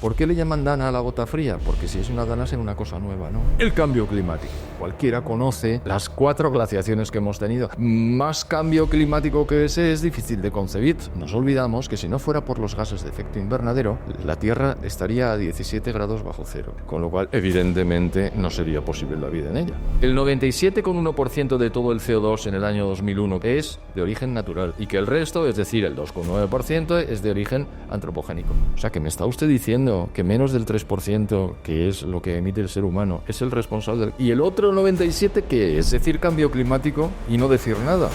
¿Por qué le llaman dana a la gota fría? Porque si es una dana es una cosa nueva, ¿no? El cambio climático. Cualquiera conoce las 4 glaciaciones que hemos tenido. Más cambio climático que ese es difícil de concebir. Nos olvidamos que si no fuera por los gases de efecto invernadero, la Tierra estaría a 17 grados bajo cero, con lo cual evidentemente no sería posible la vida en ella. El 97,1% de todo el CO2 en el año 2001 es de origen natural y que el resto, es decir, el 2,9%, es de origen antropogénico. O sea, que me está usted diciendo que menos del 3%, que es lo que emite el ser humano, es el responsable y el otro 97%, ¿qué es? Decir cambio climático y no decir nada.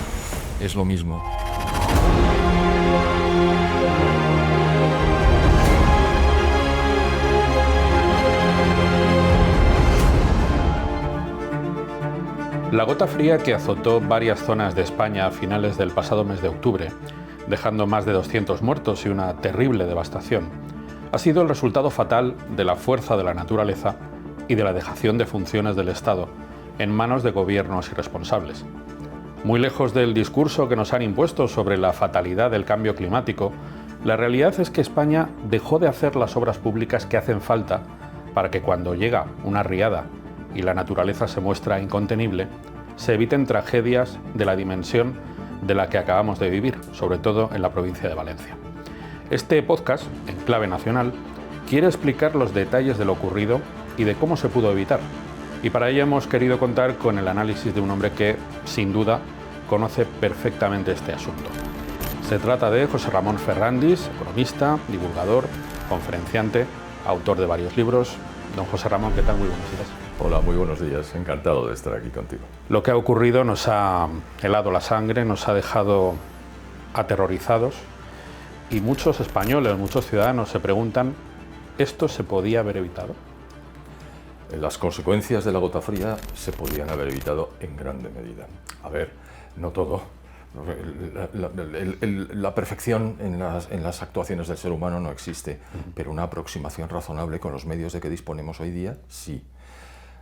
Es lo mismo. La gota fría que azotó varias zonas de España a finales del pasado mes de octubre, dejando más de 200 muertos y una terrible devastación, ha sido el resultado fatal de la fuerza de la naturaleza y de la dejación de funciones del Estado en manos de gobiernos irresponsables. Muy lejos del discurso que nos han impuesto sobre la fatalidad del cambio climático, la realidad es que España dejó de hacer las obras públicas que hacen falta para que cuando llega una riada y la naturaleza se muestra incontenible, se eviten tragedias de la dimensión de la que acabamos de vivir, sobre todo en la provincia de Valencia. Este podcast, en clave nacional, quiere explicar los detalles de lo ocurrido y de cómo se pudo evitar. Y para ello hemos querido contar con el análisis de un hombre que, sin duda, conoce perfectamente este asunto. Se trata de José Ramón Ferrandis, economista, divulgador, conferenciante, autor de varios libros. Don José Ramón, ¿qué tal? Muy buenos días. Hola, muy buenos días. Encantado de estar aquí contigo. Lo que ha ocurrido nos ha helado la sangre, nos ha dejado aterrorizados y muchos españoles, muchos ciudadanos se preguntan, ¿esto se podía haber evitado? Las consecuencias de la gota fría se podían haber evitado en grande medida. A ver, no todo. La perfección en las actuaciones del ser humano no existe, pero una aproximación razonable con los medios de que disponemos hoy día, sí.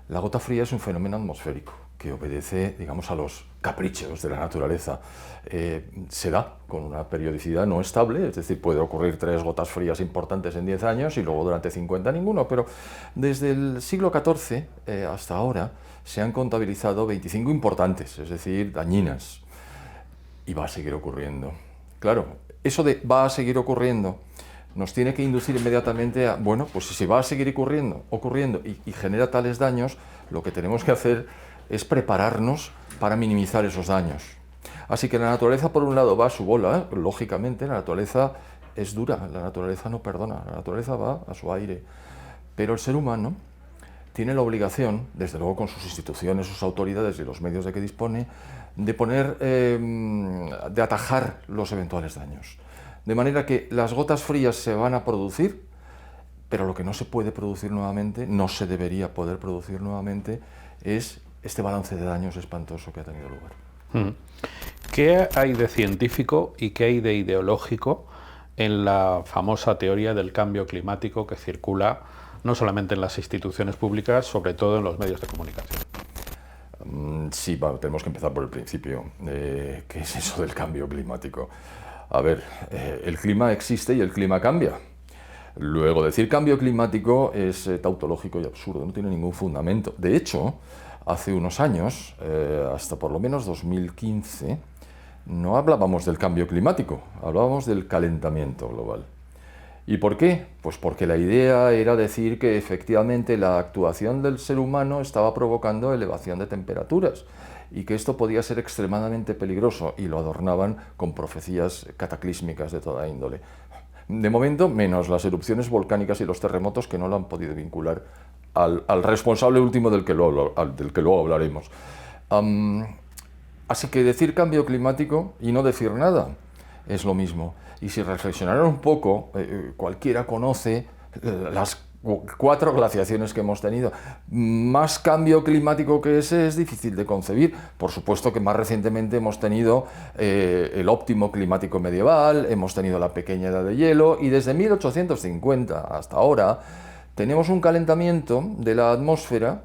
La gota fría es un fenómeno atmosférico que obedece, digamos, a los caprichos de la naturaleza. Se da con una periodicidad no estable, es decir, puede ocurrir 3 gotas frías importantes en 10 años y luego durante 50 ninguno, pero desde el siglo XIV hasta ahora se han contabilizado 25 importantes, es decir, dañinas, y va a seguir ocurriendo. Claro, eso de va a seguir ocurriendo nos tiene que inducir inmediatamente a, bueno, pues si se va a seguir ocurriendo y genera tales daños, lo que tenemos que hacer es prepararnos para minimizar esos daños. Así que la naturaleza, por un lado, va a su bola, lógicamente, la naturaleza es dura, la naturaleza no perdona, la naturaleza va a su aire. Pero el ser humano tiene la obligación, desde luego con sus instituciones, sus autoridades y los medios de que dispone, de atajar los eventuales daños. De manera que las gotas frías se van a producir, pero lo que no se puede producir nuevamente, no se debería poder producir nuevamente, es este balance de daños espantoso que ha tenido lugar. ¿Qué hay de científico y qué hay de ideológico en la famosa teoría del cambio climático que circula no solamente en las instituciones públicas, sobre todo en los medios de comunicación? Sí, tenemos que empezar por el principio. ¿Qué es eso del cambio climático? A ver, el clima existe y el clima cambia. Luego, decir cambio climático es tautológico y absurdo, no tiene ningún fundamento. De hecho, hace unos años, hasta por lo menos 2015, no hablábamos del cambio climático, hablábamos del calentamiento global. ¿Y por qué? Pues porque la idea era decir que efectivamente la actuación del ser humano estaba provocando elevación de temperaturas y que esto podía ser extremadamente peligroso, y lo adornaban con profecías cataclísmicas de toda índole. De momento, menos las erupciones volcánicas y los terremotos, que no lo han podido vincular al responsable último del que luego hablaremos. Así que decir cambio climático y no decir nada es lo mismo. Y si reflexionaran un poco, cualquiera conoce las 4 glaciaciones que hemos tenido. Más cambio climático que ese es difícil de concebir. Por supuesto que más recientemente hemos tenido el óptimo climático medieval, hemos tenido la pequeña edad de hielo, y desde 1850 hasta ahora tenemos un calentamiento de la atmósfera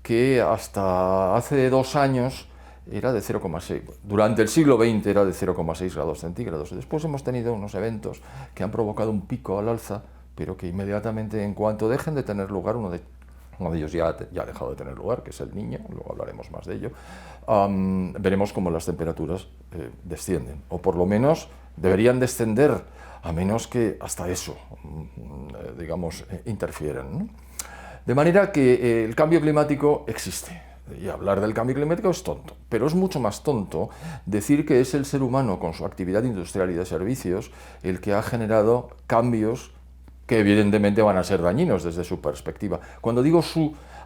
que hasta hace 2 años era de 0,6. Durante el siglo XX era de 0,6 grados centígrados. Después hemos tenido unos eventos que han provocado un pico al alza pero que inmediatamente, en cuanto dejen de tener lugar, uno de ellos ya ha dejado de tener lugar, que es el Niño, luego hablaremos más de ello, veremos cómo las temperaturas descienden, o por lo menos deberían descender, a menos que hasta eso, digamos, interfieran, ¿no? De manera que el cambio climático existe. Y hablar del cambio climático es tonto, pero es mucho más tonto decir que es el ser humano con su actividad industrial y de servicios el que ha generado cambios que evidentemente van a ser dañinos desde su perspectiva. Cuando digo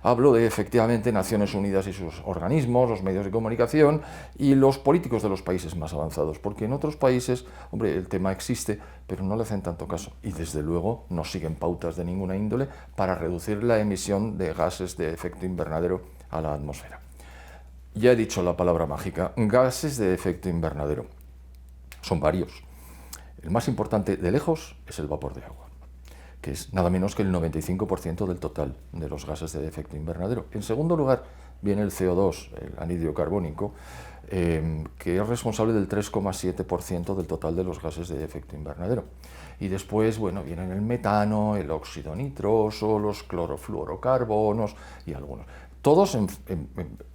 hablo de efectivamente Naciones Unidas y sus organismos, los medios de comunicación y los políticos de los países más avanzados, porque en otros países, hombre, el tema existe, pero no le hacen tanto caso y desde luego no siguen pautas de ninguna índole para reducir la emisión de gases de efecto invernadero a la atmósfera. Ya he dicho la palabra mágica, gases de efecto invernadero. Son varios. El más importante de lejos es el vapor de agua, que es nada menos que el 95% del total de los gases de efecto invernadero. En segundo lugar viene el CO2, el anhídrido carbónico, que es responsable del 3,7% del total de los gases de efecto invernadero. Y después, bueno, vienen el metano, el óxido nitroso, los clorofluorocarbonos y algunos. Todos,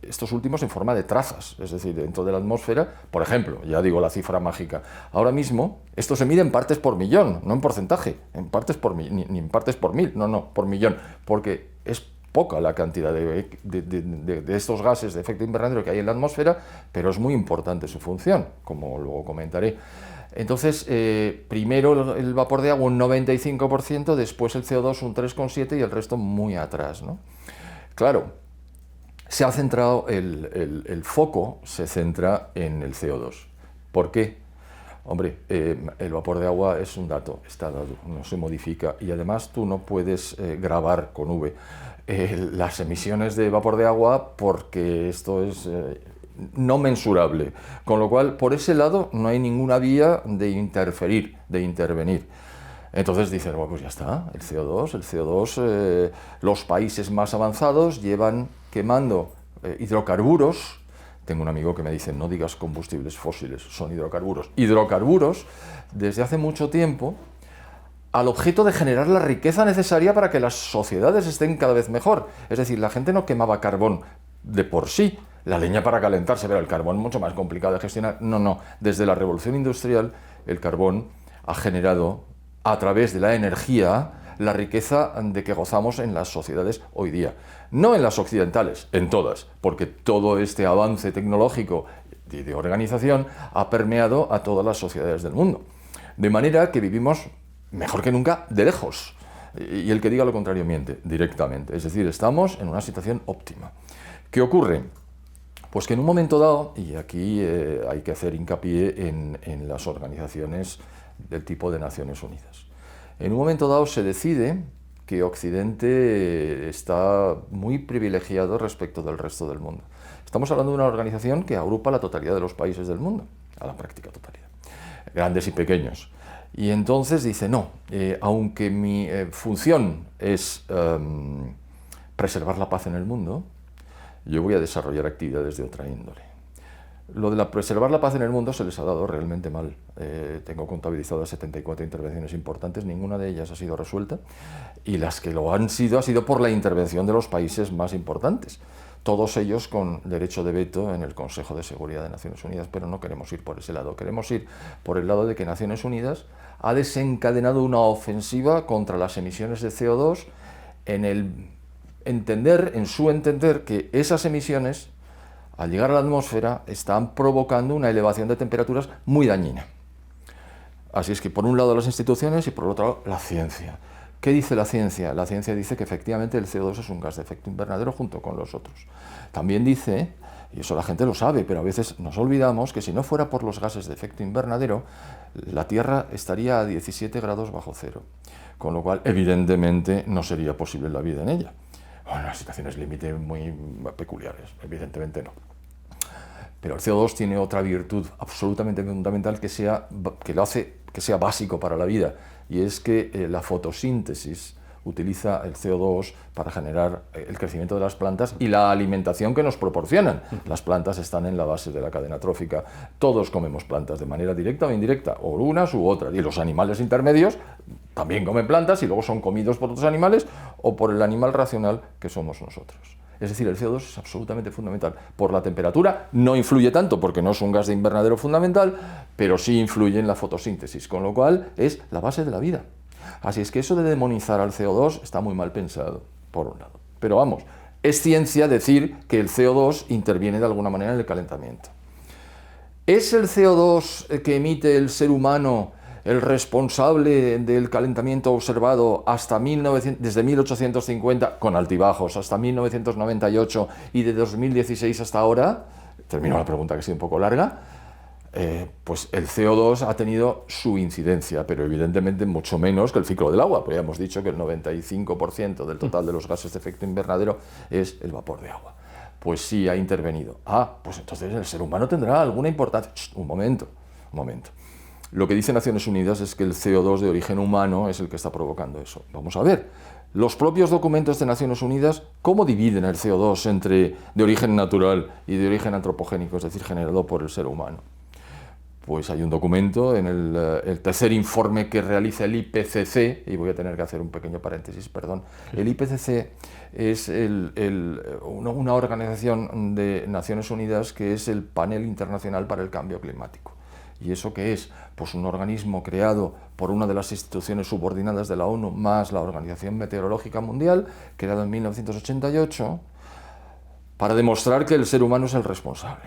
estos últimos, en forma de trazas, es decir, dentro de la atmósfera. Por ejemplo, ya digo la cifra mágica, ahora mismo esto se mide en partes por millón, no en porcentaje, en partes por ni en partes por mil, no, por millón, porque es poca la cantidad de estos gases de efecto invernadero que hay en la atmósfera, pero es muy importante su función, como luego comentaré. Entonces, primero el vapor de agua un 95%, después el CO2 un 3,7% y el resto muy atrás, ¿no? Claro, se ha centrado, el foco se centra en el CO2. ¿Por qué? Hombre, el vapor de agua es un dato, está dado, no se modifica y además tú no puedes grabar con V las emisiones de vapor de agua porque esto es no mensurable, con lo cual por ese lado no hay ninguna vía de interferir, de intervenir. Entonces dicen, bueno, pues ya está, el CO2, los países más avanzados llevan quemando hidrocarburos. Tengo un amigo que me dice, no digas combustibles fósiles, son hidrocarburos. Hidrocarburos desde hace mucho tiempo al objeto de generar la riqueza necesaria para que las sociedades estén cada vez mejor. Es decir, la gente no quemaba carbón de por sí, la leña para calentarse, pero el carbón es mucho más complicado de gestionar. No, desde la revolución industrial el carbón ha generado a través de la energía la riqueza de que gozamos en las sociedades hoy día. No en las occidentales, en todas, porque todo este avance tecnológico y de organización ha permeado a todas las sociedades del mundo. De manera que vivimos mejor que nunca de lejos. Y el que diga lo contrario miente directamente. Es decir, estamos en una situación óptima. ¿Qué ocurre? Pues que en un momento dado, y aquí hay que hacer hincapié en las organizaciones del tipo de Naciones Unidas. En un momento dado se decide que Occidente está muy privilegiado respecto del resto del mundo. Estamos hablando de una organización que agrupa la totalidad de los países del mundo, a la práctica totalidad, grandes y pequeños. Y entonces dice, no, aunque mi función es preservar la paz en el mundo, yo voy a desarrollar actividades de otra índole. Lo de preservar la paz en el mundo se les ha dado realmente mal. Tengo contabilizadas 74 intervenciones importantes, ninguna de ellas ha sido resuelta, y las que lo han sido ha sido por la intervención de los países más importantes, todos ellos con derecho de veto en el Consejo de Seguridad de Naciones Unidas, pero no queremos ir por ese lado, queremos ir por el lado de que Naciones Unidas ha desencadenado una ofensiva contra las emisiones de CO2 en su entender que esas emisiones, al llegar a la atmósfera, están provocando una elevación de temperaturas muy dañina. Así es que por un lado las instituciones y por el otro lado la ciencia. ¿Qué dice la ciencia? La ciencia dice que efectivamente el CO2 es un gas de efecto invernadero junto con los otros. También dice, y eso la gente lo sabe, pero a veces nos olvidamos, que si no fuera por los gases de efecto invernadero, la Tierra estaría a 17 grados bajo cero, con lo cual evidentemente no sería posible la vida en ella. Bueno, las situaciones límite muy peculiares, evidentemente no. Pero el CO2 tiene otra virtud absolutamente fundamental que lo hace que sea básico para la vida, y es que la fotosíntesis utiliza el CO2 para generar el crecimiento de las plantas y la alimentación que nos proporcionan. Las plantas están en la base de la cadena trófica. Todos comemos plantas de manera directa o indirecta, o unas u otras, y los animales intermedios también comen plantas y luego son comidos por otros animales o por el animal racional que somos nosotros. Es decir, el CO2 es absolutamente fundamental. Por la temperatura no influye tanto porque no es un gas de invernadero fundamental, pero sí influye en la fotosíntesis, con lo cual es la base de la vida. Así es que eso de demonizar al CO2 está muy mal pensado, por un lado. Pero vamos, es ciencia decir que el CO2 interviene de alguna manera en el calentamiento. ¿Es el CO2 que emite el ser humano el responsable del calentamiento observado desde 1850, con altibajos, hasta 1998 y de 2016 hasta ahora? Termino la pregunta, que ha sido un poco larga. Pues el CO2 ha tenido su incidencia, pero evidentemente mucho menos que el ciclo del agua, porque ya hemos dicho que el 95% del total de los gases de efecto invernadero es el vapor de agua. Pues sí ha intervenido. Pues entonces el ser humano tendrá alguna importancia. Un momento. Lo que dice Naciones Unidas es que el CO2 de origen humano es el que está provocando eso. Vamos a ver, los propios documentos de Naciones Unidas, ¿cómo dividen el CO2 entre de origen natural y de origen antropogénico, es decir, generado por el ser humano? Pues hay un documento en el tercer informe que realiza el IPCC, y voy a tener que hacer un pequeño paréntesis, perdón. El IPCC es una organización de Naciones Unidas que es el Panel Internacional para el Cambio Climático. ¿Y eso qué es? Pues un organismo creado por una de las instituciones subordinadas de la ONU, más la Organización Meteorológica Mundial, creado en 1988, para demostrar que el ser humano es el responsable.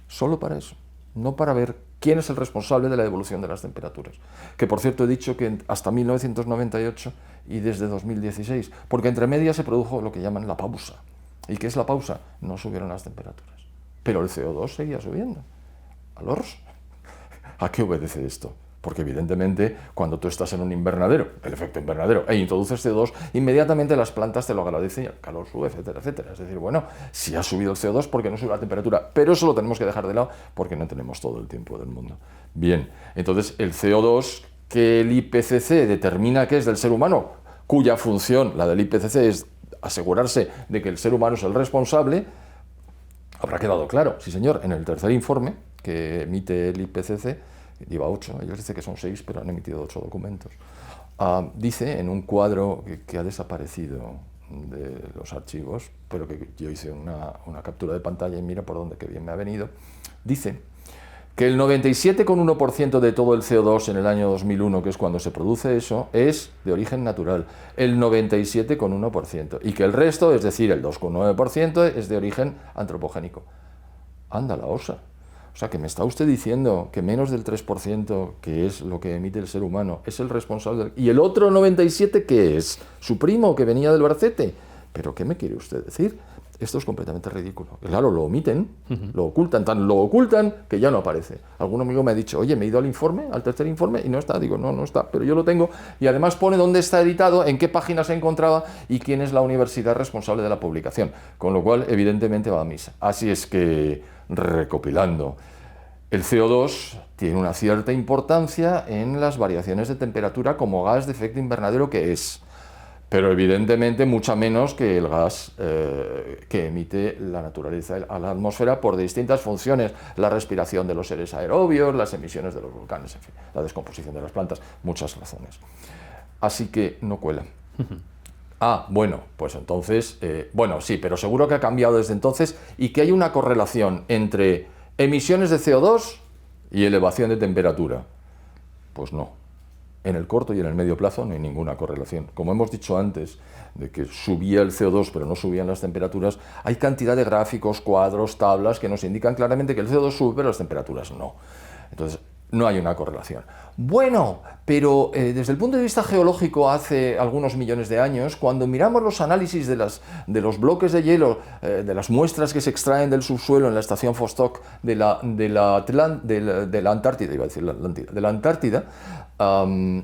Solo para eso. No para ver quién es el responsable de la evolución de las temperaturas. Que, por cierto, he dicho que hasta 1998 y desde 2016, porque entre medias se produjo lo que llaman la pausa. ¿Y qué es la pausa? No subieron las temperaturas. Pero el CO2 seguía subiendo. ¿A qué obedece esto? Porque evidentemente cuando tú estás en un invernadero, el efecto invernadero, e introduces CO2, inmediatamente las plantas te lo agradecen y el calor sube, etcétera, etcétera. Es decir, bueno, si ha subido el CO2, ¿por qué no sube la temperatura? Pero eso lo tenemos que dejar de lado porque no tenemos todo el tiempo del mundo. Bien, entonces el CO2 que el IPCC determina que es del ser humano, cuya función, la del IPCC, es asegurarse de que el ser humano es el responsable, habrá quedado claro, sí señor, en el tercer informe que emite el IPCC, lleva 8, ellos dicen que son 6, pero han emitido 8 documentos. Dice en un cuadro que ha desaparecido de los archivos, pero que yo hice una captura de pantalla y mira por dónde, qué bien me ha venido, dice que el 97,1% de todo el CO2 en el año 2001, que es cuando se produce eso, es de origen natural, el 97,1%, y que el resto, es decir, el 2,9%, es de origen antropogénico. Anda la osa. O sea, que me está usted diciendo que menos del 3%, que es lo que emite el ser humano, es el responsable. ¿Y el otro 97% qué es? ¿Su primo que venía del Barcete? ¿Pero qué me quiere usted decir? Esto es completamente ridículo. Claro, lo omiten, lo ocultan, tan lo ocultan que ya no aparece. Algún amigo me ha dicho, oye, me he ido al informe, al tercer informe, y no está. Digo, no está, pero yo lo tengo. Y además pone dónde está editado, en qué página se encontraba y quién es la universidad responsable de la publicación. Con lo cual, evidentemente, va a misa. Así es que, recopilando, el CO2 tiene una cierta importancia en las variaciones de temperatura como gas de efecto invernadero que es, pero evidentemente mucha menos que el gas que emite la naturaleza a la atmósfera por distintas funciones, la respiración de los seres aerobios, las emisiones de los volcanes, en fin, la descomposición de las plantas, muchas razones. Así que no cuela. Bueno, pues entonces, sí, pero seguro que ha cambiado desde entonces y que hay una correlación entre emisiones de CO2 y elevación de temperatura. Pues no. En el corto y en el medio plazo no hay ninguna correlación. Como hemos dicho antes, de que subía el CO2 pero no subían las temperaturas, hay cantidad de gráficos, cuadros, tablas que nos indican claramente que el CO2 sube pero las temperaturas no. Entonces, no hay una correlación. Bueno, pero desde el punto de vista geológico, hace algunos millones de años, cuando miramos los análisis de los bloques de hielo, de las muestras que se extraen del subsuelo en la estación Vostok de la Antártida, iba a decir la Atlántida, de la Antártida,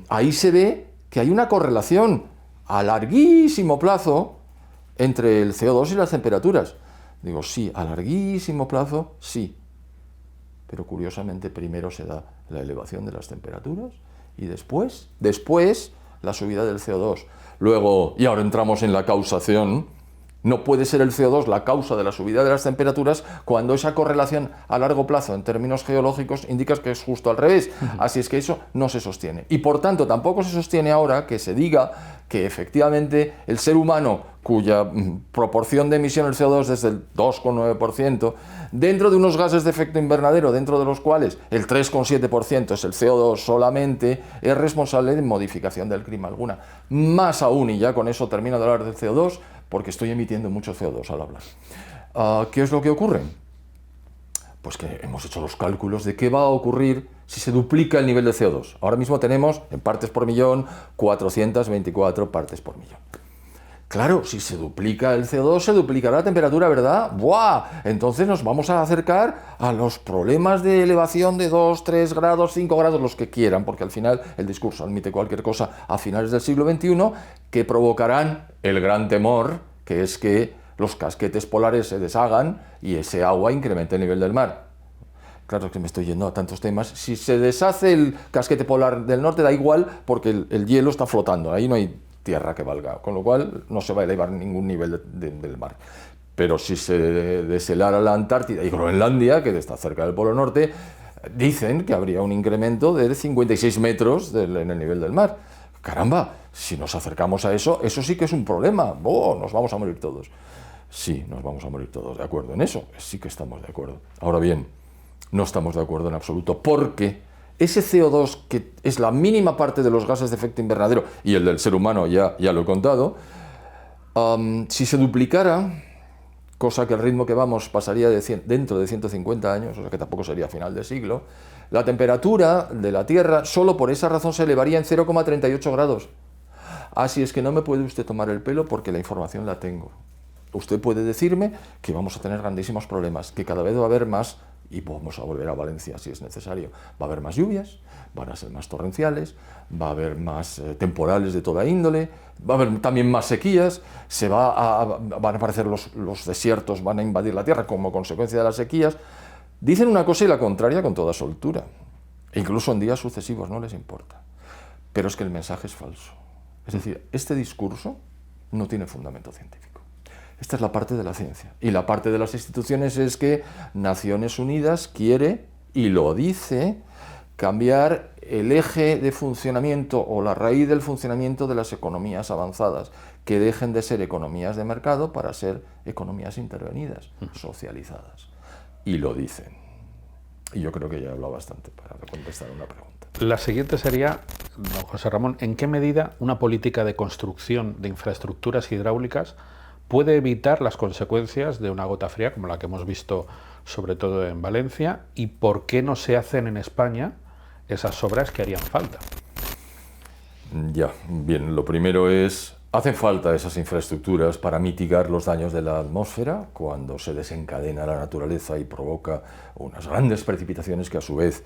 ahí se ve que hay una correlación a larguísimo plazo entre el CO2 y las temperaturas. Digo, sí, a larguísimo plazo, sí. Pero curiosamente primero se da la elevación de las temperaturas y después la subida del CO2. Luego, y ahora entramos en la causación, No puede ser el CO2 la causa de la subida de las temperaturas cuando esa correlación a largo plazo en términos geológicos indica que es justo al revés. Así es que eso no se sostiene. Y por tanto tampoco se sostiene ahora que se diga que efectivamente el ser humano, cuya proporción de emisión del CO2 es del 2,9%, dentro de unos gases de efecto invernadero, dentro de los cuales el 3,7% es el CO2 solamente, es responsable de modificación del clima alguna. Más aún, y ya con eso termino de hablar del CO2, porque estoy emitiendo mucho CO2 al hablar. ¿Qué es lo que ocurre? Pues que hemos hecho los cálculos de qué va a ocurrir si se duplica el nivel de CO2. Ahora mismo tenemos, en partes por millón, 424 partes por millón. Claro, si se duplica el CO2, se duplicará la temperatura, ¿verdad? ¡Buah! Entonces nos vamos a acercar a los problemas de elevación de 2, 3 grados, 5 grados, los que quieran, porque al final el discurso admite cualquier cosa a finales del siglo XXI, que provocarán el gran temor, que es que los casquetes polares se deshagan y ese agua incremente el nivel del mar. Claro que me estoy yendo a tantos temas. Si se deshace el casquete polar del norte, da igual, porque el hielo está flotando, ahí no hay tierra que valga, con lo cual no se va a elevar ningún nivel del mar. Pero si se deshelara la Antártida y Groenlandia, que está cerca del Polo Norte, dicen que habría un incremento de 56 metros en el nivel del mar. Caramba, si nos acercamos a eso, eso sí que es un problema. ¡Oh, nos vamos a morir todos! Sí, nos vamos a morir todos, de acuerdo en eso, sí que estamos de acuerdo. Ahora bien, no estamos de acuerdo en absoluto, porque ese CO2, que es la mínima parte de los gases de efecto invernadero, y el del ser humano ya lo he contado, si se duplicara, cosa que al ritmo que vamos pasaría dentro de 150 años, o sea que tampoco sería a final de siglo, la temperatura de la Tierra solo por esa razón se elevaría en 0,38 grados. Así es que no me puede usted tomar el pelo porque la información la tengo. Usted puede decirme que vamos a tener grandísimos problemas, que cada vez va a haber más, y vamos a volver a Valencia si es necesario, va a haber más lluvias, van a ser más torrenciales, va a haber más temporales de toda índole, va a haber también más sequías, van a aparecer los desiertos, van a invadir la tierra como consecuencia de las sequías. Dicen una cosa y la contraria con toda soltura, e incluso en días sucesivos no les importa. Pero es que el mensaje es falso. Es decir, este discurso no tiene fundamento científico. Esta es la parte de la ciencia. Y la parte de las instituciones es que Naciones Unidas quiere, y lo dice, cambiar el eje de funcionamiento o la raíz del funcionamiento de las economías avanzadas, que dejen de ser economías de mercado para ser economías intervenidas, socializadas. Y lo dicen. Y yo creo que ya he hablado bastante para contestar una pregunta. La siguiente sería, don José Ramón, ¿en qué medida una política de construcción de infraestructuras hidráulicas puede evitar las consecuencias de una gota fría como la que hemos visto sobre todo en Valencia, y por qué no se hacen en España esas obras que harían falta? Ya, bien, lo primero es, hacen falta esas infraestructuras para mitigar los daños de la atmósfera cuando se desencadena la naturaleza y provoca unas grandes precipitaciones que a su vez,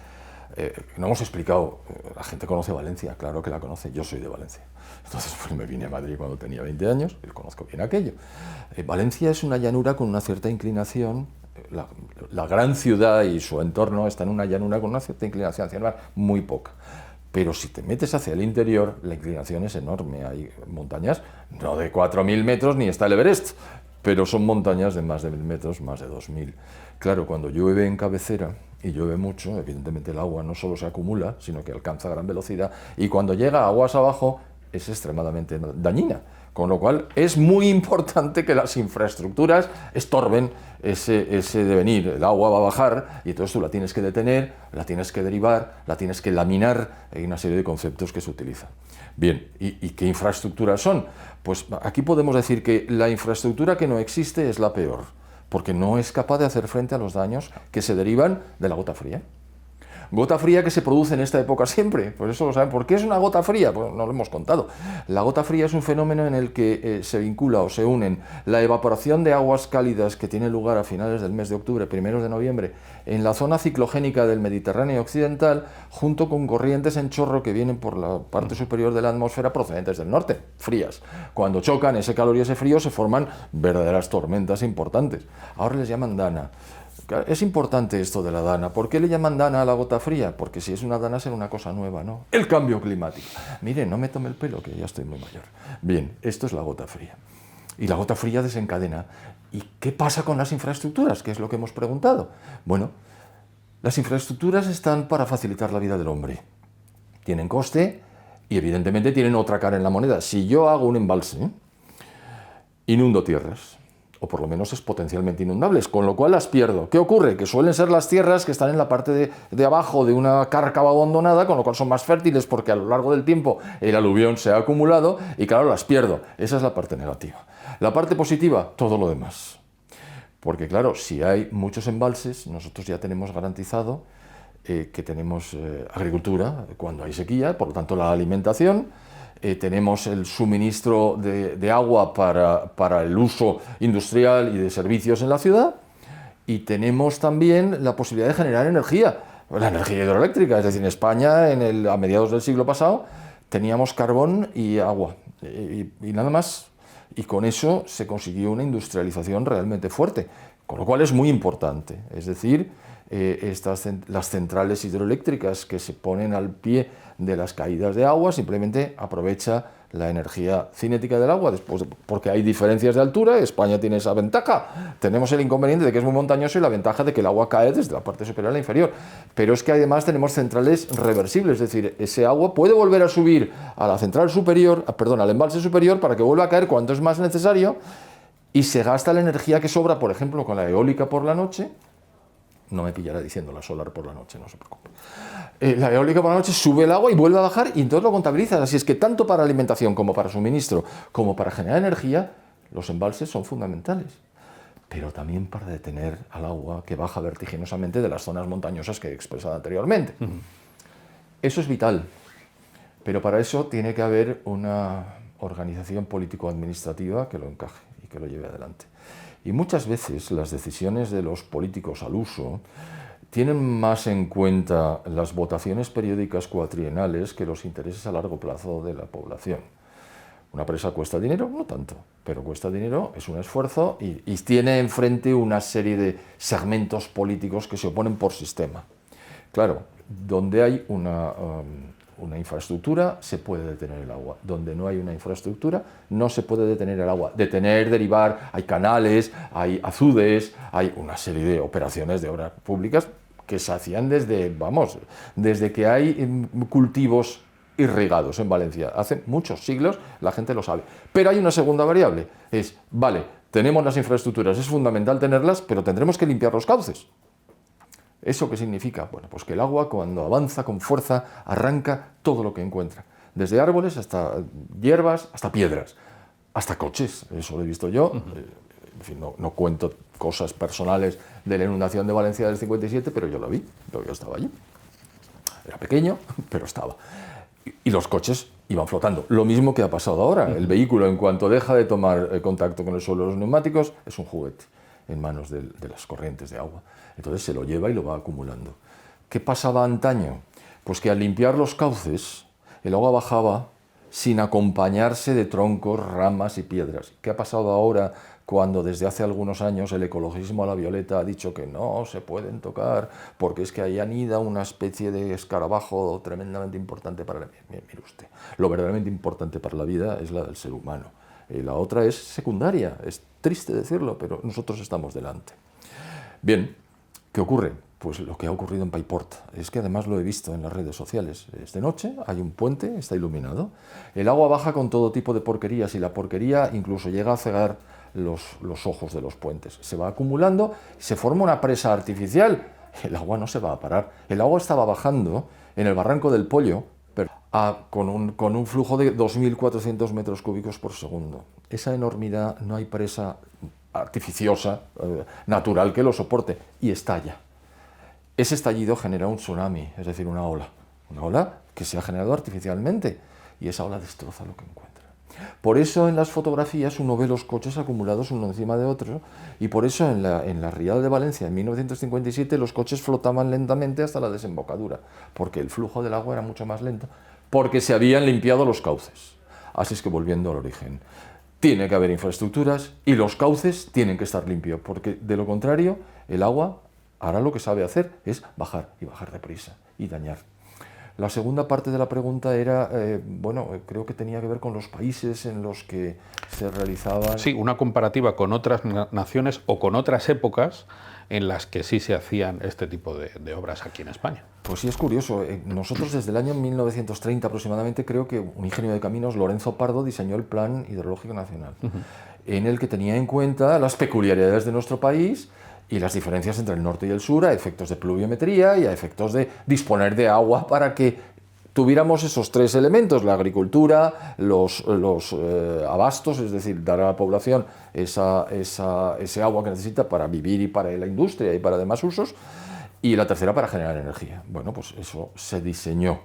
no hemos explicado, la gente conoce Valencia, claro que la conoce, yo soy de Valencia. Entonces pues, me vine a Madrid cuando tenía 20 años y conozco bien aquello. Valencia es una llanura con una cierta inclinación, la gran ciudad y su entorno está en una llanura con una cierta inclinación hacia el mar, muy poca. Pero si te metes hacia el interior, la inclinación es enorme. Hay montañas, no de 4.000 metros, ni está el Everest, pero son montañas de más de 1.000 metros, más de 2.000. Claro, cuando llueve en cabecera, y llueve mucho, evidentemente el agua no solo se acumula, sino que alcanza gran velocidad, y cuando llega a aguas abajo, es extremadamente dañina. Con lo cual, es muy importante que las infraestructuras estorben ese devenir. El agua va a bajar y entonces tú la tienes que detener, la tienes que derivar, la tienes que laminar. Hay una serie de conceptos que se utilizan. Bien, ¿y qué infraestructuras son? Pues aquí podemos decir que la infraestructura que no existe es la peor, porque no es capaz de hacer frente a los daños que se derivan de la gota fría. Gota fría que se produce en esta época siempre, por eso lo saben. ¿Por qué es una gota fría? Pues no lo hemos contado. La gota fría es un fenómeno en el que se vincula o se unen la evaporación de aguas cálidas que tiene lugar a finales del mes de octubre, primeros de noviembre, en la zona ciclogénica del Mediterráneo occidental, junto con corrientes en chorro que vienen por la parte superior de la atmósfera procedentes del norte, frías. Cuando chocan ese calor y ese frío se forman verdaderas tormentas importantes. Ahora les llaman dana. Es importante esto de la dana. ¿Por qué le llaman dana a la gota fría? Porque si es una dana será una cosa nueva, ¿no? El cambio climático. Mire, no me tome el pelo, que ya estoy muy mayor. Bien, esto es la gota fría. y la gota fría desencadena. ¿Y qué pasa con las infraestructuras? ¿Qué es lo que hemos preguntado? Bueno, las infraestructuras están para facilitar la vida del hombre. Tienen coste y evidentemente tienen otra cara en la moneda. Si yo hago un embalse, inundo tierras, o por lo menos es potencialmente inundables, con lo cual las pierdo. ¿Qué ocurre? Que suelen ser las tierras que están en la parte de abajo de una cárcava abandonada, con lo cual son más fértiles porque a lo largo del tiempo el aluvión se ha acumulado y claro, las pierdo. Esa es la parte negativa. La parte positiva, todo lo demás. Porque claro, si hay muchos embalses, nosotros ya tenemos garantizado que tenemos agricultura cuando hay sequía, por lo tanto la alimentación, tenemos el suministro de agua para el uso industrial y de servicios en la ciudad, y tenemos también la posibilidad de generar energía, la energía hidroeléctrica. Es decir, en España a mediados del siglo pasado teníamos carbón y agua y nada más, y con eso se consiguió una industrialización realmente fuerte, con lo cual es muy importante. Es decir, las centrales hidroeléctricas que se ponen al pie de las caídas de agua simplemente aprovecha la energía cinética del agua, porque hay diferencias de altura. España tiene esa ventaja, tenemos el inconveniente de que es muy montañoso y la ventaja de que el agua cae desde la parte superior a la inferior, pero es que además tenemos centrales reversibles, es decir, ese agua puede volver a subir a la central superior, al embalse superior, para que vuelva a caer cuando es más necesario, y se gasta la energía que sobra, por ejemplo, con la eólica por la noche. No me pillará diciendo la solar por la noche, no se preocupe. La eólica por la noche sube el agua y vuelve a bajar y entonces lo contabilizas. Así es que tanto para alimentación como para suministro, como para generar energía, los embalses son fundamentales. Pero también para detener al agua que baja vertiginosamente de las zonas montañosas que he expresado anteriormente. Eso es vital, pero para eso tiene que haber una organización político-administrativa que lo encaje y que lo lleve adelante. Y muchas veces las decisiones de los políticos al uso tienen más en cuenta las votaciones periódicas cuatrienales que los intereses a largo plazo de la población. ¿Una presa cuesta dinero? No tanto, pero cuesta dinero, es un esfuerzo y tiene enfrente una serie de segmentos políticos que se oponen por sistema. Claro, donde hay una infraestructura se puede detener el agua. Donde no hay una infraestructura no se puede detener el agua. Derivar, hay canales, hay azudes, hay una serie de operaciones de obras públicas que se hacían desde que hay cultivos irrigados en Valencia. Hace muchos siglos, la gente lo sabe. Pero hay una segunda variable, tenemos las infraestructuras, es fundamental tenerlas, pero tendremos que limpiar los cauces. ¿Eso qué significa? Bueno, pues que el agua, cuando avanza con fuerza, arranca todo lo que encuentra. Desde árboles hasta hierbas, hasta piedras, hasta coches. Eso lo he visto yo. En fin, no cuento cosas personales de la inundación de Valencia del 57, pero yo lo vi. Yo estaba allí. Era pequeño, pero estaba. Y los coches iban flotando. Lo mismo que ha pasado ahora. El vehículo, en cuanto deja de tomar contacto con el suelo de los neumáticos, es un juguete en manos de las corrientes de agua. Entonces se lo lleva y lo va acumulando. ¿Qué pasaba antaño? Pues que al limpiar los cauces, el agua bajaba sin acompañarse de troncos, ramas y piedras. ¿Qué ha pasado ahora cuando desde hace algunos años el ecologismo a la violeta ha dicho que no se pueden tocar porque es que ahí anida una especie de escarabajo tremendamente importante para la vida? Mire usted, lo verdaderamente importante para la vida es la del ser humano. La otra es secundaria, es triste decirlo, pero nosotros estamos delante. Bien, ¿qué ocurre? Pues lo que ha ocurrido en Paiport, es que además lo he visto en las redes sociales. Es de noche, hay un puente, está iluminado, el agua baja con todo tipo de porquerías y la porquería incluso llega a cegar los ojos de los puentes. Se va acumulando, se forma una presa artificial, el agua no se va a parar. El agua estaba bajando en el Barranco del Pollo, pero con un flujo de 2.400 metros cúbicos por segundo. Esa enormidad, no hay presa artificiosa, natural, que lo soporte, y estalla. Ese estallido genera un tsunami, es decir, una ola que se ha generado artificialmente, y esa ola destroza lo que encuentra. Por eso en las fotografías uno ve los coches acumulados uno encima de otro, y por eso en la Riada de Valencia en 1957 los coches flotaban lentamente hasta la desembocadura, porque el flujo del agua era mucho más lento, porque se habían limpiado los cauces. Así es que, volviendo al origen, tiene que haber infraestructuras y los cauces tienen que estar limpios, porque de lo contrario el agua ahora lo que sabe hacer es bajar y bajar deprisa y dañar. La segunda parte de la pregunta era, bueno, creo que tenía que ver con los países en los que se realizaban... Sí, una comparativa con otras naciones o con otras épocas en las que sí se hacían este tipo de obras aquí en España. Pues sí, es curioso. Nosotros desde el año 1930 aproximadamente, creo que un ingeniero de caminos, Lorenzo Pardo, diseñó el Plan Hidrológico Nacional, en el que tenía en cuenta las peculiaridades de nuestro país y las diferencias entre el norte y el sur a efectos de pluviometría y a efectos de disponer de agua para que tuviéramos esos tres elementos: la agricultura, los abastos, es decir, dar a la población ese agua que necesita para vivir y para la industria y para demás usos, y la tercera para generar energía. Bueno, pues eso se diseñó.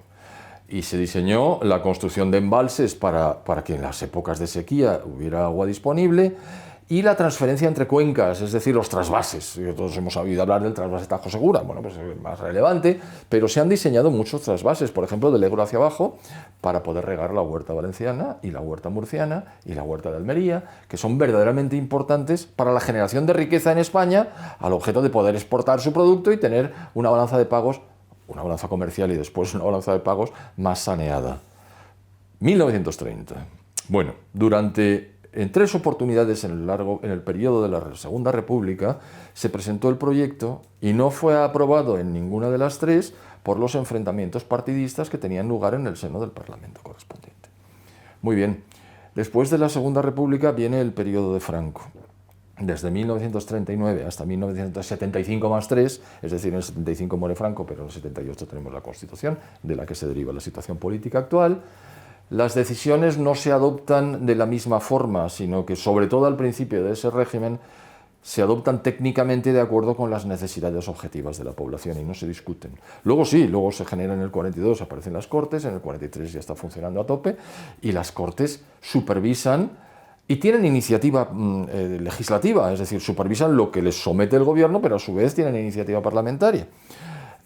Y se diseñó la construcción de embalses para que en las épocas de sequía hubiera agua disponible, y la transferencia entre cuencas, es decir, los trasvases. Todos hemos oído hablar del trasvase Tajo Segura, bueno, pues es más relevante, pero se han diseñado muchos trasvases, por ejemplo, del Ebro hacia abajo, para poder regar la huerta valenciana y la huerta murciana y la huerta de Almería, que son verdaderamente importantes para la generación de riqueza en España, al objeto de poder exportar su producto y tener una balanza de pagos, una balanza comercial y después una balanza de pagos más saneada. 1930. Bueno, en tres oportunidades en el periodo de la Segunda República se presentó el proyecto y no fue aprobado en ninguna de las tres por los enfrentamientos partidistas que tenían lugar en el seno del Parlamento correspondiente. Muy bien, después de la Segunda República viene el periodo de Franco. Desde 1939 hasta 1975 más 3, es decir, en el 75 muere Franco, pero en el 78 tenemos la Constitución, de la que se deriva la situación política actual. Las decisiones no se adoptan de la misma forma, sino que, sobre todo al principio de ese régimen, se adoptan técnicamente de acuerdo con las necesidades objetivas de la población y no se discuten. Luego sí, luego se genera en el 42, aparecen las Cortes, en el 43 ya está funcionando a tope, y las Cortes supervisan y tienen iniciativa legislativa, es decir, supervisan lo que les somete el gobierno, pero a su vez tienen iniciativa parlamentaria.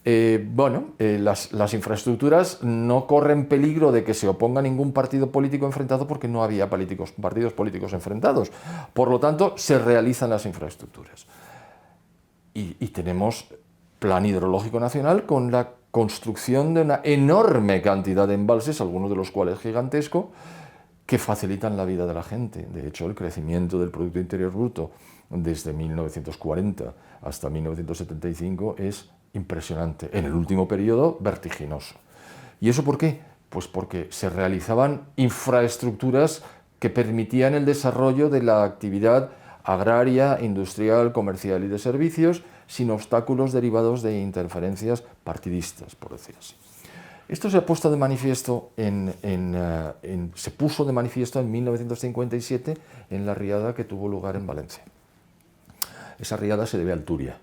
Las infraestructuras no corren peligro de que se oponga ningún partido político enfrentado porque no había partidos políticos enfrentados. Por lo tanto, se realizan las infraestructuras. Y tenemos Plan Hidrológico Nacional con la construcción de una enorme cantidad de embalses, algunos de los cuales gigantescos, que facilitan la vida de la gente. De hecho, el crecimiento del Producto Interior Bruto desde 1940 hasta 1975 es impresionante. En el último periodo, vertiginoso. ¿Y eso por qué? Pues porque se realizaban infraestructuras que permitían el desarrollo de la actividad agraria, industrial, comercial y de servicios, sin obstáculos derivados de interferencias partidistas, por decir así. Esto se ha puesto de manifiesto se puso de manifiesto en 1957 en la riada que tuvo lugar en Valencia. Esa riada se debe al Turia.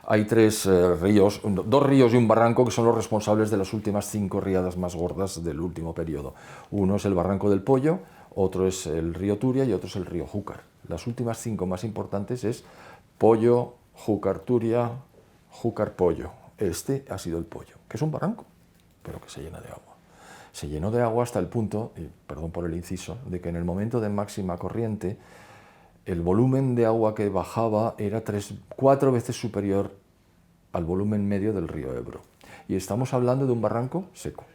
Hay dos ríos y un barranco que son los responsables de las últimas 5 riadas más gordas del último periodo. Uno es el Barranco del Pollo, otro es el río Turia y otro es el río Júcar. Las últimas 5 más importantes es Pollo, Júcar, Turia, Júcar, Pollo. Este ha sido el Pollo, que es un barranco, pero que se llena de agua. Se llenó de agua hasta el punto, y perdón por el inciso, de que en el momento de máxima corriente el volumen de agua que bajaba era 4 veces superior al volumen medio del río Ebro. Y estamos hablando de un barranco seco,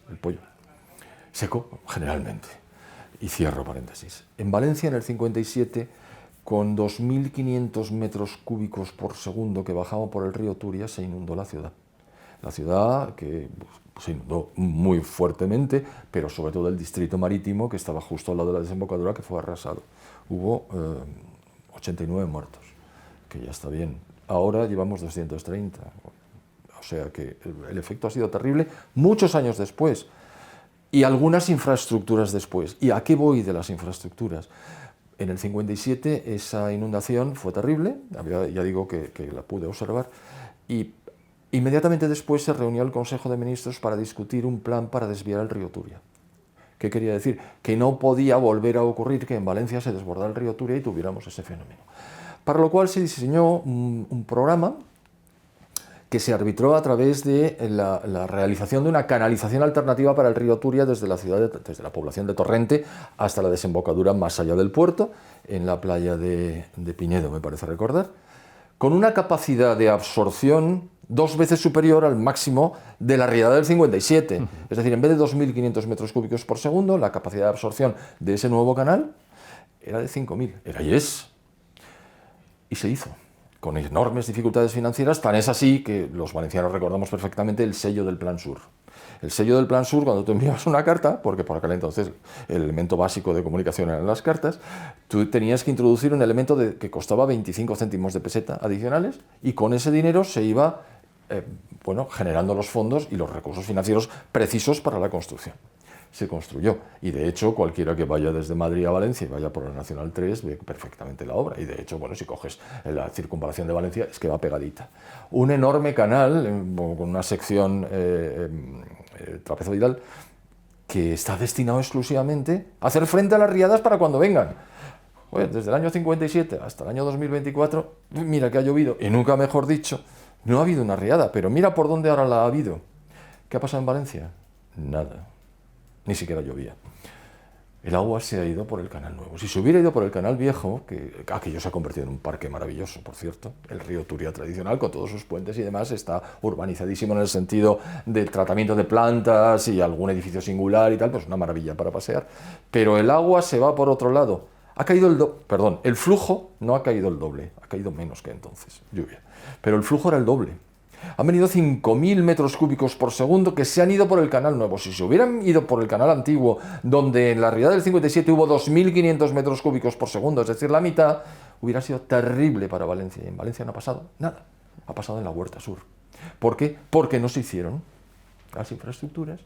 el Pollo. Seco, generalmente. Y cierro paréntesis. En Valencia, en el 57, con 2.500 metros cúbicos por segundo que bajaba por el río Turia, se inundó la ciudad. La ciudad que se inundó muy fuertemente, pero sobre todo el distrito marítimo, que estaba justo al lado de la desembocadura, que fue arrasado. Hubo 89 muertos, que ya está bien. Ahora llevamos 230. O sea que el efecto ha sido terrible muchos años después y algunas infraestructuras después. ¿Y a qué voy de las infraestructuras? En el 57 esa inundación fue terrible, ya digo que la pude observar, y inmediatamente después se reunió el Consejo de Ministros para discutir un plan para desviar el río Turia. ¿Qué quería decir? Que no podía volver a ocurrir que en Valencia se desbordara el río Turia y tuviéramos ese fenómeno. Para lo cual se diseñó un programa que se arbitró a través de la realización de una canalización alternativa para el río Turia desde la población de Torrente hasta la desembocadura más allá del puerto, en la playa de Pinedo, me parece recordar, con una capacidad de absorción 2 veces superior al máximo de la riada del 57. Es decir, en vez de 2.500 metros cúbicos por segundo, la capacidad de absorción de ese nuevo canal era de 5.000. Era y es. Y se hizo, con enormes dificultades financieras, tan es así que los valencianos recordamos perfectamente el sello del Plan Sur. El sello del Plan Sur, cuando tú enviabas una carta, porque por aquel entonces el elemento básico de comunicación eran las cartas, tú tenías que introducir un elemento que costaba 25 céntimos de peseta adicionales, y con ese dinero se iba generando los fondos y los recursos financieros precisos para la construcción. Se construyó, y de hecho cualquiera que vaya desde Madrid a Valencia y vaya por la Nacional 3 ve perfectamente la obra, y de hecho, si coges la circunvalación de Valencia es que va pegadita. Un enorme canal con una sección trapezoidal que está destinado exclusivamente a hacer frente a las riadas para cuando vengan. Desde el año 57 hasta el año 2024, mira que ha llovido, y nunca mejor dicho, no ha habido una riada, pero mira por dónde ahora la ha habido. ¿Qué ha pasado en Valencia? Nada. Ni siquiera llovía. El agua se ha ido por el canal nuevo. Si se hubiera ido por el canal viejo, que aquello se ha convertido en un parque maravilloso, por cierto, el río Turia tradicional, con todos sus puentes y demás, está urbanizadísimo en el sentido del tratamiento de plantas y algún edificio singular y tal, pues una maravilla para pasear. Pero el agua se va por otro lado. Ha caído el flujo no ha caído el doble, ha caído menos que entonces, lluvia. Pero el flujo era el doble. Han venido 5.000 metros cúbicos por segundo que se han ido por el canal nuevo. Si se hubieran ido por el canal antiguo, donde en la riada del 57 hubo 2.500 metros cúbicos por segundo, es decir, la mitad, hubiera sido terrible para Valencia. Y en Valencia no ha pasado nada. Ha pasado en la Huerta Sur. ¿Por qué? Porque no se hicieron las infraestructuras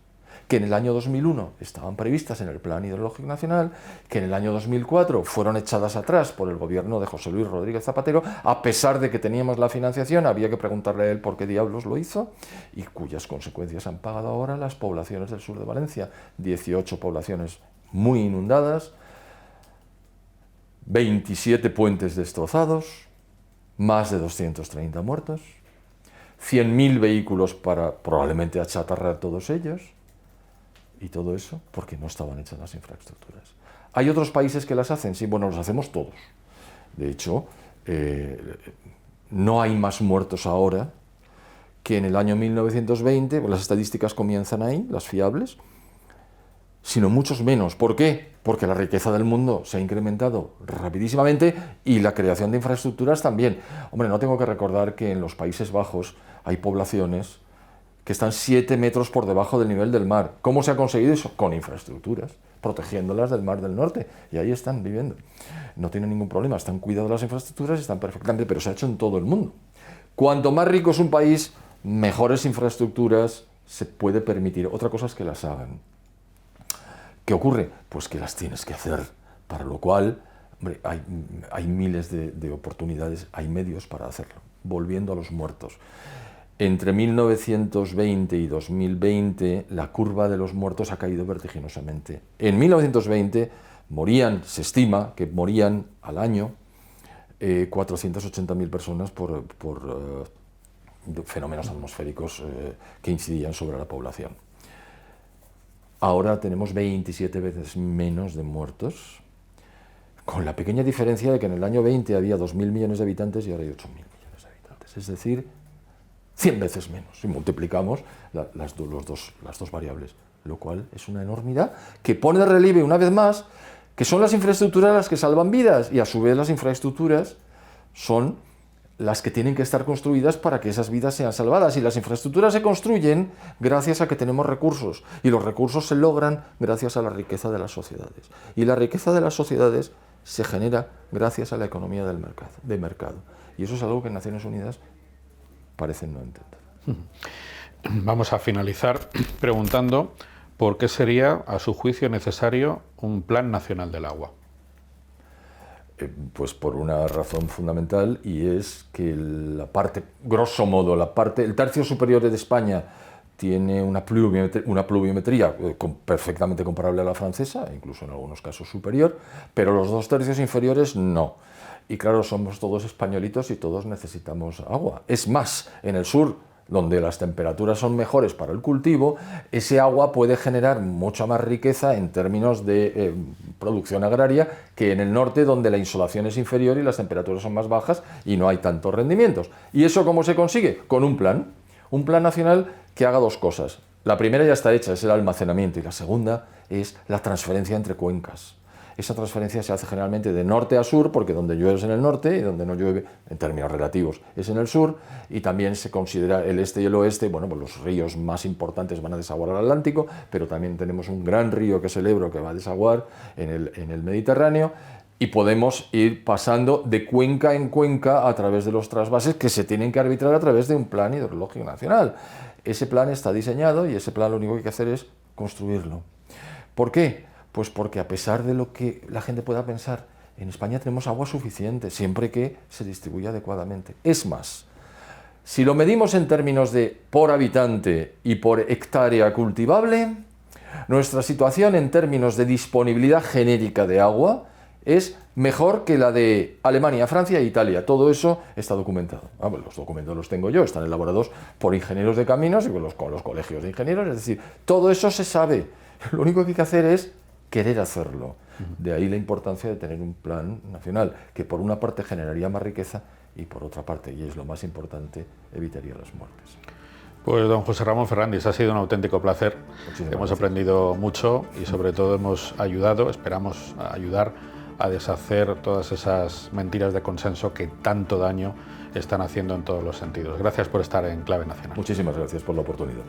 que en el año 2001 estaban previstas en el Plan Hidrológico Nacional, que en el año 2004 fueron echadas atrás por el gobierno de José Luis Rodríguez Zapatero, a pesar de que teníamos la financiación, había que preguntarle a él por qué diablos lo hizo, y cuyas consecuencias han pagado ahora las poblaciones del sur de Valencia. 18 poblaciones muy inundadas, 27 puentes destrozados, más de 230 muertos, 100.000 vehículos para probablemente achatarrar todos ellos. Y todo eso porque no estaban hechas las infraestructuras. ¿Hay otros países que las hacen? Sí, los hacemos todos. De hecho, no hay más muertos ahora que en el año 1920, las estadísticas comienzan ahí, las fiables, sino muchos menos. ¿Por qué? Porque la riqueza del mundo se ha incrementado rapidísimamente y la creación de infraestructuras también. Hombre, no tengo que recordar que en los Países Bajos hay poblaciones que están 7 metros por debajo del nivel del mar. ¿Cómo se ha conseguido eso? Con infraestructuras, protegiéndolas del Mar del Norte. Y ahí están viviendo. No tienen ningún problema, están cuidando las infraestructuras, están perfectamente, pero se ha hecho en todo el mundo. Cuanto más rico es un país, mejores infraestructuras se puede permitir. Otra cosa es que las hagan. ¿Qué ocurre? Pues que las tienes que hacer, para lo cual hay miles de oportunidades, hay medios para hacerlo. Volviendo a los muertos. Entre 1920 y 2020, la curva de los muertos ha caído vertiginosamente. En 1920 se estima que morían al año 480.000 personas por fenómenos atmosféricos que incidían sobre la población. Ahora tenemos 27 veces menos de muertos, con la pequeña diferencia de que en el año 20 había 2.000 millones de habitantes y ahora hay 8.000 millones de habitantes. Es decir, 100 veces menos, si multiplicamos las dos variables, lo cual es una enormidad que pone de relieve una vez más que son las infraestructuras las que salvan vidas, y a su vez las infraestructuras son las que tienen que estar construidas para que esas vidas sean salvadas, y las infraestructuras se construyen gracias a que tenemos recursos, y los recursos se logran gracias a la riqueza de las sociedades, y la riqueza de las sociedades se genera gracias a la economía de mercado, y eso es algo que en Naciones Unidas parecen no entender. Vamos a finalizar preguntando por qué sería, a su juicio, necesario un Plan Nacional del Agua. Pues por una razón fundamental, y es que grosso modo, el tercio superior de España tiene una pluviometría perfectamente comparable a la francesa, incluso en algunos casos superior, pero los 2 tercios inferiores no. Y claro, somos todos españolitos y todos necesitamos agua. Es más, en el sur donde las temperaturas son mejores para el cultivo, ese agua puede generar mucha más riqueza en términos de producción agraria que en el norte, donde la insolación es inferior y las temperaturas son más bajas y no hay tantos rendimientos. ¿Y eso cómo se consigue? Con un plan nacional que haga dos cosas. La primera ya está hecha, es el almacenamiento, y la segunda es la transferencia entre cuencas. Esa transferencia se hace generalmente de norte a sur, porque donde llueve es en el norte y donde no llueve, en términos relativos, es en el sur, y también se considera el este y el oeste. Bueno, pues los ríos más importantes van a desaguar al Atlántico, pero también tenemos un gran río que es el Ebro, que va a desaguar en el Mediterráneo, y podemos ir pasando de cuenca en cuenca a través de los trasvases que se tienen que arbitrar a través de un plan hidrológico nacional. Ese plan está diseñado y ese plan lo único que hay que hacer es construirlo. ¿Por qué? Pues porque, a pesar de lo que la gente pueda pensar, en España tenemos agua suficiente, siempre que se distribuya adecuadamente. Es más, si lo medimos en términos de por habitante y por hectárea cultivable, nuestra situación en términos de disponibilidad genérica de agua es mejor que la de Alemania, Francia e Italia. Todo eso está documentado. Los documentos los tengo yo, están elaborados por ingenieros de caminos y con los colegios de ingenieros. Es decir, todo eso se sabe. Lo único que hay que hacer es querer hacerlo. De ahí la importancia de tener un plan nacional, que por una parte generaría más riqueza y por otra parte, y es lo más importante, evitaría las muertes. Pues don José Ramón Ferrandis, ha sido un auténtico placer. Hemos aprendido mucho y sobre todo hemos ayudado, esperamos ayudar a deshacer todas esas mentiras de consenso que tanto daño están haciendo en todos los sentidos. Gracias por estar en Clave Nacional. Muchísimas gracias por la oportunidad.